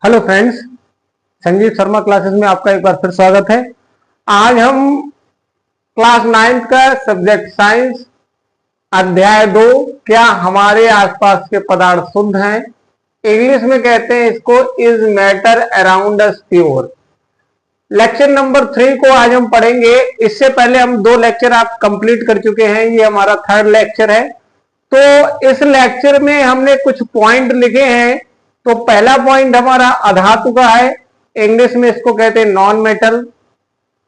Hello friends, Sanjeev Sharma classes में आपका एक बार फिर स्वागत है। आज हम क्लास 9th का सब्जेक्ट साइंस अध्याय 2 क्या हमारे आसपास के पदार्थ शुद्ध हैं, इंग्लिश में कहते हैं इसको is matter around us pure. Lecture number 3 को आज हम पढ़ेंगे। इससे पहले हम 2 लेक्चर आप कंप्लीट कर चुके हैं, ये हमारा 3rd लेक्चर है। तो इस लेक्चर में हमने कुछ पॉइंट लिखे हैं। तो पहला पॉइंट हमारा अधातु का है, इंग्लिश में इसको कहते हैं नॉन मेटल।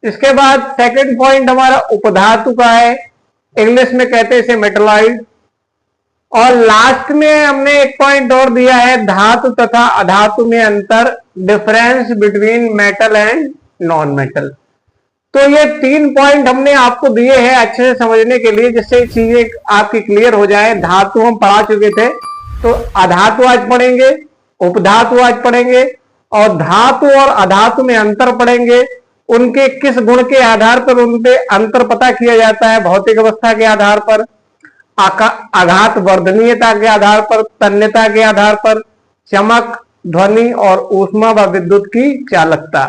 इसके बाद सेकंड पॉइंट हमारा उपधातु का है, इंग्लिश में कहते हैं इसे मेटलॉइड। और लास्ट में हमने एक पॉइंट और दिया है धातु तथा अधातु में अंतर, difference between metal and non metal. तो ये 3 पॉइंट हमने आपको दिए हैं अच्छे से समझने के लिए, जिससे चीजें आपकी क्लियर हो जाए। धातु हम पढ़ा चुके थे, तो अधातु आज पढ़ेंगे, उपधातु आज पढ़ेंगे और धातु और अधातु में अंतर पढ़ेंगे। उनके किस गुण के आधार पर उनपे अंतर पता किया जाता है, भौतिक अवस्था के आधार पर, आघात वर्धनीयता के आधार पर, तन्यता के आधार पर, चमक, ध्वनि और ऊष्मा व विद्युत की चालकता।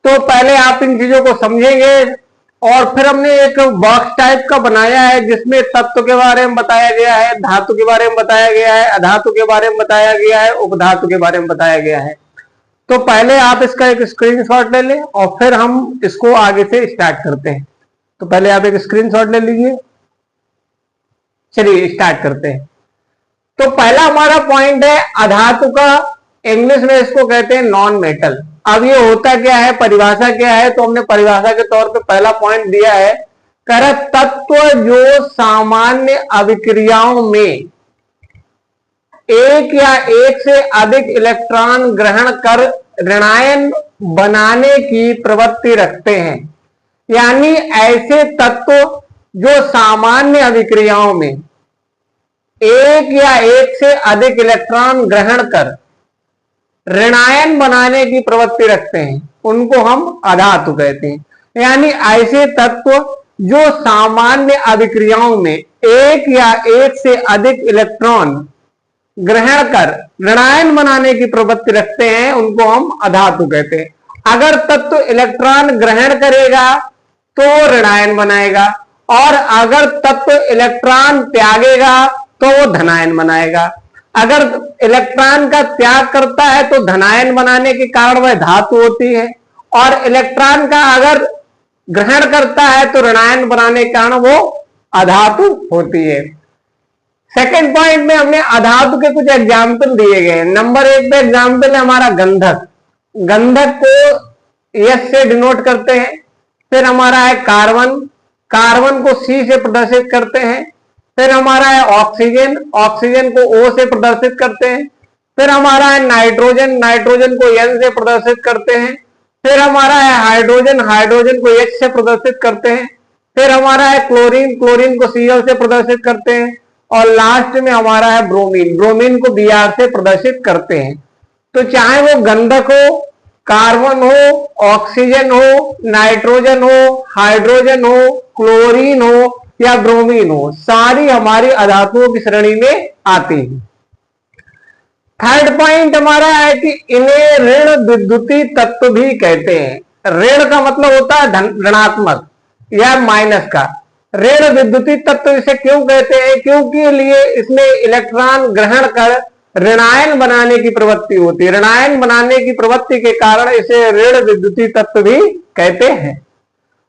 तो पहले आप इन चीजों को समझेंगे और फिर हमने एक बॉक्स टाइप का बनाया है जिसमें तत्व के बारे में बताया गया है, धातु के बारे में बताया गया है, अधातु के बारे में बताया गया है, उपधातु के बारे में बताया गया है। तो पहले आप इसका एक स्क्रीनशॉट ले लें और फिर हम इसको आगे से स्टार्ट करते हैं। तो पहले आप एक स्क्रीनशॉट ले लीजिए। चलिए स्टार्ट करते हैं। तो पहला हमारा पॉइंट है अधातु का, इंग्लिश में इसको कहते हैं नॉन मेटल। अब ये होता क्या है, परिभाषा क्या है, तो हमने परिभाषा के तौर पे पहला पॉइंट दिया है, कर तत्व जो सामान्य अभिक्रियाओं में एक या एक से अधिक इलेक्ट्रॉन ग्रहण कर ऋणायन बनाने की प्रवृत्ति रखते हैं। यानी ऐसे तत्व जो सामान्य अभिक्रियाओं में एक या एक से अधिक इलेक्ट्रॉन ग्रहण कर ऋणायन बनाने की प्रवृत्ति रखते हैं, उनको हम अधातु कहते हैं। यानी ऐसे तत्व जो सामान्य अभिक्रियाओं में एक या एक से अधिक इलेक्ट्रॉन ग्रहण कर ऋणायन बनाने की प्रवृत्ति रखते हैं, उनको हम अधातु कहते हैं। अगर तत्व इलेक्ट्रॉन ग्रहण करेगा तो ऋणायन बनाएगा, और अगर तत्व इलेक्ट्रॉन त्यागेगा तो वो धनायन बनाएगा। अगर इलेक्ट्रॉन का त्याग करता है तो धनायन बनाने के कारण वह धातु होती है, और इलेक्ट्रॉन का अगर ग्रहण करता है तो ऋणायन बनाने के कारण वो अधातु होती है। सेकंड पॉइंट में हमने अधातु के कुछ एग्जाम्पल दिए गए हैं। नंबर 1 पे एग्जाम्पल है हमारा गंधक। गंधक को एस से डिनोट करते हैं। फिर हमारा है कार्बन, कार्बन को सी से प्रदर्शित करते हैं। फिर हमारा है ऑक्सीजन, ऑक्सीजन को ओ से प्रदर्शित करते हैं। फिर हमारा है नाइट्रोजन, नाइट्रोजन को एन से प्रदर्शित करते हैं। फिर हमारा है हाइड्रोजन, हाइड्रोजन को एच से प्रदर्शित करते हैं। फिर हमारा है क्लोरीन, क्लोरीन को सीएल से प्रदर्शित करते हैं। और लास्ट में हमारा है ब्रोमीन, ब्रोमीन को बीआर से प्रदर्शित करते हैं। तो चाहे वो गंधक हो, कार्बन हो, ऑक्सीजन हो, नाइट्रोजन हो, हाइड्रोजन हो, क्लोरीन हो या ब्रोमीन हो, सारी हमारी अधातुओं की श्रेणी में आती है। थर्ड पॉइंट हमारा है कि इन्हें ऋण विद्युतीय तत्व भी कहते हैं। ऋण का मतलब होता है ऋणात्मक या माइनस का। ऋण विद्युतीय तत्व इसे क्यों कहते हैं? क्योंकि लिए इसमें इलेक्ट्रॉन ग्रहण कर ऋणायन बनाने की प्रवृत्ति होती है। ऋणायन बनाने की प्रवृत्ति के कारण इसे ऋण विद्युतीय तत्व भी कहते हैं।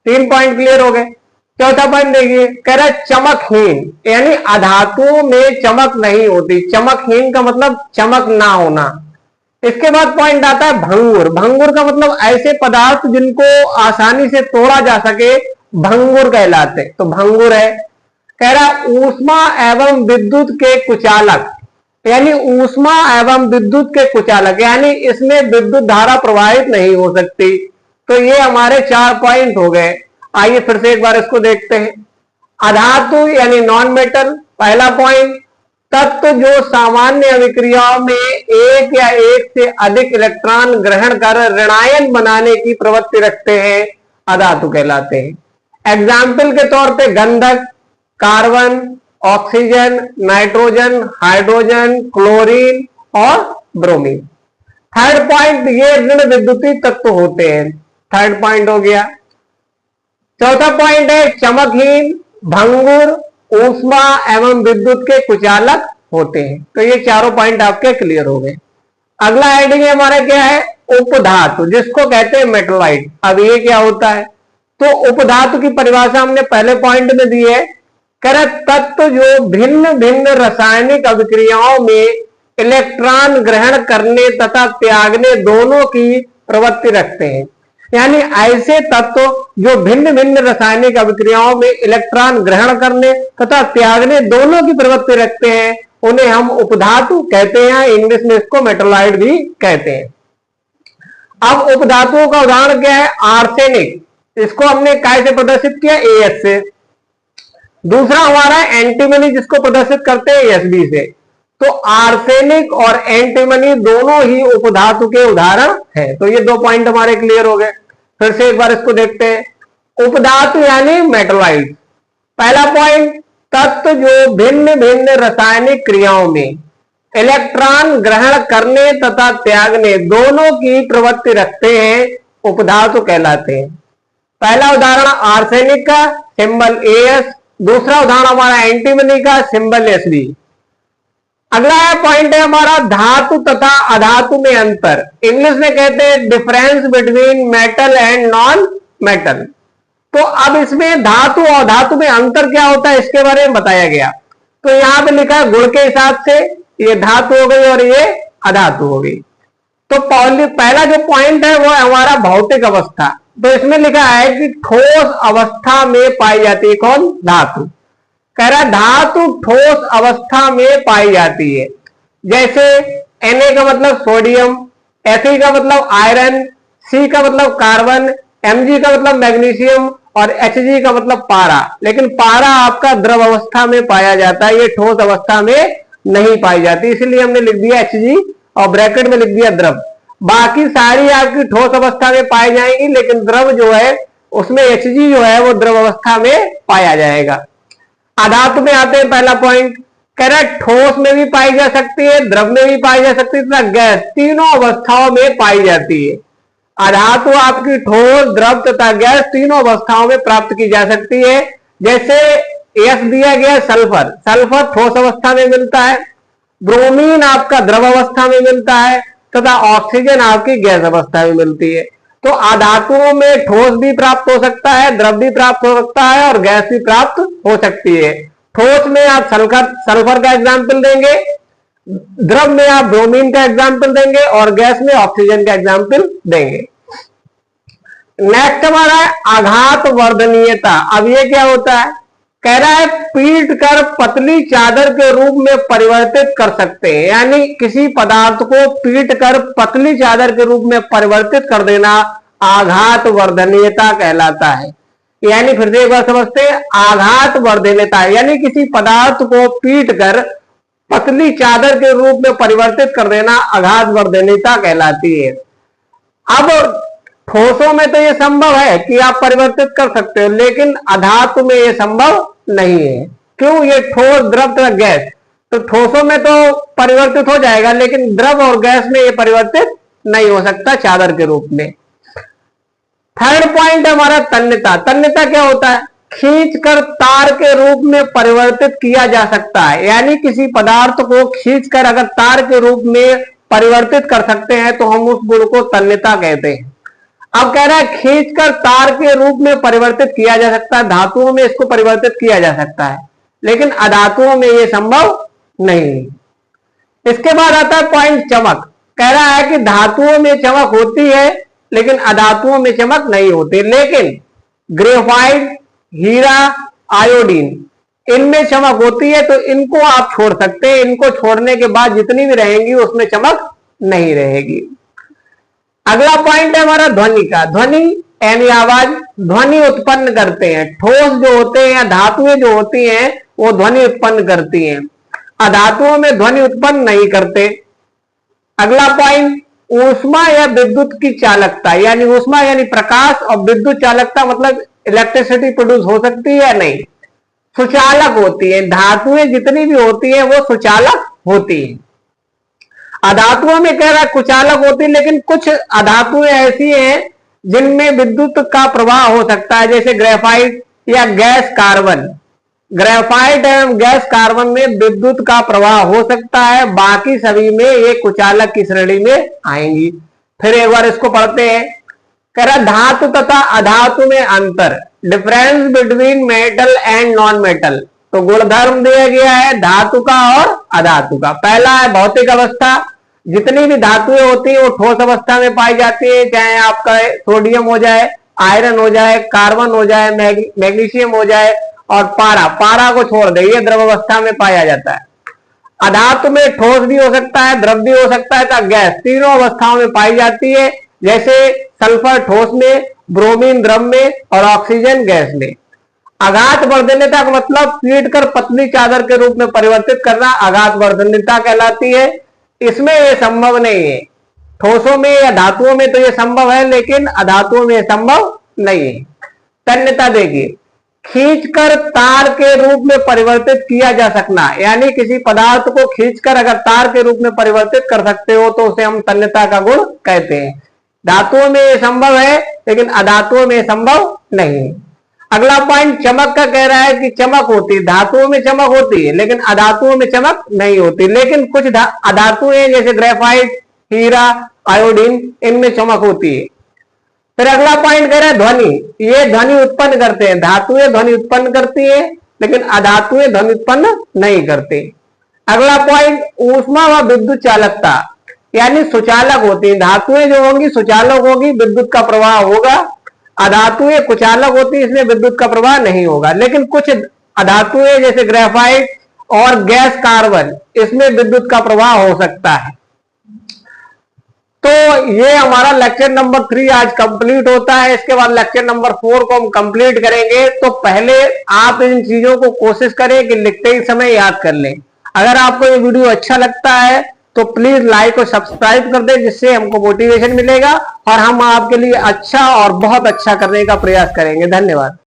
3 पॉइंट क्लियर हो गए। चौथा पॉइंट देखिए, कह रहा है चमकहीन, यानी अधातुओं में चमक नहीं होती। चमकहीन का मतलब चमक ना होना। इसके बाद पॉइंट आता है भंगुर। भंगुर का मतलब ऐसे पदार्थ जिनको आसानी से तोड़ा जा सके, भंगुर कहलाते। तो भंगुर है। कह रहा ऊष्मा एवं विद्युत के कुचालक, यानी ऊष्मा एवं विद्युत के कुचालक, यानी इसमें विद्युत धारा प्रवाहित नहीं हो सकती। तो ये हमारे 4 पॉइंट हो गए। आइए फिर से एक बार इसको देखते हैं। अधातु यानी नॉन मेटल, पहला पॉइंट, तत्व जो सामान्य अभिक्रियाओं में एक या एक से अधिक इलेक्ट्रॉन ग्रहण कर ऋणायन बनाने की प्रवृत्ति रखते हैं, अधातु कहलाते हैं। एग्जाम्पल के तौर पे गंधक, carbon, oxygen, nitrogen, hydrogen, chlorine और ब्रोमीन। थर्ड पॉइंट, ये ऋण विद्युतीय तत्व होते हैं, थर्ड पॉइंट हो गया। चौथा पॉइंट है चमकहीन, भंगुर, ऊष्मा एवं विद्युत के कुचालक होते हैं। तो ये चारों पॉइंट आपके क्लियर हो गए। अगला हेडिंग हमारा क्या है, उपधातु, जिसको कहते हैं मेटलाइट। अब ये क्या होता है, तो उपधातु की परिभाषा हमने पहले पॉइंट में दी है। कह तत्व जो भिन्न भिन्न रासायनिक अभिक्रियाओं में इलेक्ट्रॉन ग्रहण करने तथा त्यागने दोनों की प्रवृत्ति रखते हैं। यानी ऐसे तत्व जो भिन्न भिन्न रासायनिक अभिक्रियाओं में इलेक्ट्रॉन ग्रहण करने तथा त्यागने दोनों की प्रवृत्ति रखते हैं, उन्हें हम उपधातु कहते हैं। इंग्लिश में इसको मेटलाइट भी कहते हैं। अब उपधातुओं का उदाहरण क्या है, आर्सेनिक, इसको हमने काय से प्रदर्शित किया, AS से। दूसरा हमारा एंटीमनी, जिसको प्रदर्शित करते हैं ASB से। तो आर्सेनिक और एंटीमनी दोनों ही उपधातु के उदाहरण हैं। तो ये 2 पॉइंट हमारे क्लियर हो गए। फिर से एक बार इसको देखते हैं। उपधातु यानी मेटलाइट। पहला पॉइंट, तत्व जो भिन्न भिन्न रासायनिक क्रियाओं में इलेक्ट्रॉन ग्रहण करने तथा त्यागने दोनों की प्रवृत्ति रखते हैं, उपधातु कहलाते हैं। पहला उदाहरण आर्सेनिक का, सिंबल AS। दूसरा उदाहरण हमारा एंटीमनी का, सिंबल SB। अगला पॉइंट है हमारा धातु तथा अधातु में अंतर। इंग्लिश में कहते हैं difference between metal and non metal. तो अब इसमें धातु और धातु में अंतर क्या होता है, इसके बारे में बताया गया। तो यहां पे लिखा है गुण के हिसाब से, ये धातु हो गई और ये अधातु हो गई। तो पहला जो पॉइंट है वो हमारा भौतिक अवस्था। तो इसमें लिखा है कि ठोस अवस्था में पाई जाती है कौन, धातु। कह रहा धातु ठोस अवस्था में पाई जाती है। जैसे Na का मतलब सोडियम, Fe का मतलब आयरन, C का मतलब कार्बन, Mg का मतलब मैग्नीशियम और Hg का मतलब पारा। लेकिन पारा आपका द्रव अवस्था में पाया जाता है, ये ठोस अवस्था में नहीं पाई जाती, इसलिए हमने लिख दिया Hg और ब्रैकेट में लिख दिया द्रव। बाकी सारी आपकी ठोस अवस्था में पाई जाएंगी, लेकिन द्रव जो है उसमें Hg जो है वो द्रव अवस्था में पाया जाएगा। अधातु में आते हैं, पहला पॉइंट कह रहा है ठोस में भी पाई जा सकती है, द्रव में भी पाई जा सकती है तथा गैस, तीनों अवस्थाओं में पाई जाती है। अधातु आपकी ठोस, द्रव तथा गैस तीनों अवस्थाओं में प्राप्त की जा सकती है। जैसे S दिया गया सल्फर, सल्फर ठोस अवस्था में मिलता है, ब्रोमीन आपका द्रव अवस्था में मिलता है तथा ऑक्सीजन आपकी गैस अवस्था में मिलती है। तो अधातुओं में ठोस भी प्राप्त हो सकता है, द्रव भी प्राप्त हो सकता है और गैस भी प्राप्त हो सकती है। ठोस में आप सल्फर का एग्जाम्पल देंगे, द्रव में आप ब्रोमीन का एग्जाम्पल देंगे और गैस में ऑक्सीजन का एग्जाम्पल देंगे। नेक्स्ट हमारा है आघात वर्धनीयता। अब ये क्या होता है, कह रहा है पीट कर पतली चादर के रूप में परिवर्तित कर सकते हैं। यानी किसी पदार्थ को पीट कर पतली चादर के रूप में परिवर्तित कर देना आघात वर्धनीयता कहलाता है। यानी फिर से एक बार समझते हैं, आघात वर्धनीयता यानी किसी पदार्थ को पीट कर पतली चादर के रूप में परिवर्तित कर देना आघात वर्धनीयता कहलाती है। अब ठोसों में तो ये संभव है कि आप परिवर्तित कर सकते हो, लेकिन अधातु में ये संभव नहीं है। क्यों, ये ठोस, द्रव तथा गैस, तो ठोसों में तो परिवर्तित हो जाएगा, लेकिन द्रव और गैस में ये परिवर्तित नहीं हो सकता चादर के रूप में। थर्ड पॉइंट हमारा तन्यता। तन्यता क्या होता है, खींचकर तार के रूप में परिवर्तित किया जा सकता है। यानी किसी पदार्थ को खींचकर अगर तार के रूप में परिवर्तित कर सकते हैं तो हम उस गुण को तन्यता कहते हैं। अब कह रहा है खींचकर तार के रूप में परिवर्तित किया जा सकता है, धातुओं में इसको परिवर्तित किया जा सकता है, लेकिन अधातुओं में यह संभव नहीं। इसके बाद आता है पॉइंट चमक। कह रहा है कि धातुओं में चमक होती है लेकिन अधातुओं में चमक नहीं होती। लेकिन ग्रेफाइट, हीरा, आयोडीन, इनमें चमक होती है, तो इनको आप छोड़ सकते हैं। इनको छोड़ने के बाद जितनी भी रहेंगी उसमें चमक नहीं रहेगी। अगला पॉइंट है हमारा ध्वनि का। ध्वनि यानी आवाज, ध्वनि उत्पन्न करते हैं। ठोस जो होते हैं या धातुएं जो होती हैं वो ध्वनि उत्पन्न करती हैं, अधातुओं में ध्वनि उत्पन्न नहीं करते। अगला पॉइंट ऊष्मा या विद्युत की चालकता। यानी ऊष्मा यानी प्रकाश और विद्युत चालकता मतलब इलेक्ट्रिसिटी प्रोड्यूस हो सकती है या नहीं, सुचालक होती है। धातुएं जितनी भी होती है वो सुचालक होती है। अधातुओं में कह रहा है कुचालक होती है, लेकिन कुछ अधातुएं ऐसी हैं जिनमें विद्युत का प्रवाह हो सकता है, जैसे ग्रेफाइट या गैस कार्बन। ग्रेफाइट एवं गैस कार्बन में विद्युत का प्रवाह हो सकता है, बाकी सभी में ये कुचालक की श्रेणी में आएंगी। फिर एक बार इसको पढ़ते हैं। कह रहा धातु तथा अधातु में अंतर, difference between metal and non metal. तो गुणधर्म दिया गया है धातु का और अधातु का। पहला है भौतिक अवस्था, जितनी भी धातुएं होती है वो ठोस अवस्था में पाई जाती है, चाहे आपका सोडियम हो जाए, आयरन हो जाए, कार्बन हो जाए, मैग्नीशियम हो जाए और पारा को छोड़ दे, ये द्रव अवस्था में पाया जाता है। अधातु में ठोस भी हो सकता है, द्रव भी हो सकता है, तो गैस तीनों अवस्थाओं में पाई जाती है, जैसे सल्फर ठोस में, ब्रोमीन द्रव में और ऑक्सीजन गैस में। आघात वर्धनीयता का मतलब पीट कर पतली चादर के रूप में परिवर्तित करना आघात वर्धनीयता कहलाती है। इसमें यह संभव नहीं है, ठोसों में या धातुओं में तो यह संभव है, लेकिन अधातुओं में संभव नहीं है। तन्यता देखिए, खींचकर तार के रूप में परिवर्तित किया जा सकना, यानी किसी पदार्थ को खींचकर अगर तार के रूप में परिवर्तित कर सकते हो तो उसे हम तन्यता का गुण कहते हैं। धातुओं में यह संभव है, लेकिन अधातुओं में संभव नहीं है। अगला पॉइंट चमक का कह रहा है कि चमक होती है, धातुओं में चमक होती है लेकिन अधातुओं में चमक नहीं होती। लेकिन कुछ अधातुएं जैसे ग्रेफाइट, हीरा, आयोडीन, इनमें चमक होती है। फिर अगला पॉइंट कह रहा है ध्वनि, ये ध्वनि उत्पन्न करते हैं। धातुएं ध्वनि उत्पन्न करती है लेकिन अधातुएं ध्वनि उत्पन्न नहीं करते। अगला पॉइंट ऊष्मा व विद्युत चालकता, यानी सुचालक होती है। धातुएं जो होंगी सुचालक होगी, विद्युत का प्रवाह होगा। अधातुएं कुचालक होती है, इसमें विद्युत का प्रवाह नहीं होगा। लेकिन कुछ अधातुएं जैसे ग्रेफाइट और गैस कार्बन, इसमें विद्युत का प्रवाह हो सकता है। तो ये हमारा लेक्चर नंबर 3 आज कंप्लीट होता है। इसके बाद लेक्चर नंबर 4 को हम कंप्लीट करेंगे। तो पहले आप इन चीजों को कोशिश करें कि लिखते ही समय याद कर लें। अगर आपको ये वीडियो अच्छा लगता है तो प्लीज लाइक और सब्सक्राइब कर दें, जिससे हमको मोटिवेशन मिलेगा और हम आपके लिए अच्छा और बहुत अच्छा करने का प्रयास करेंगे। धन्यवाद।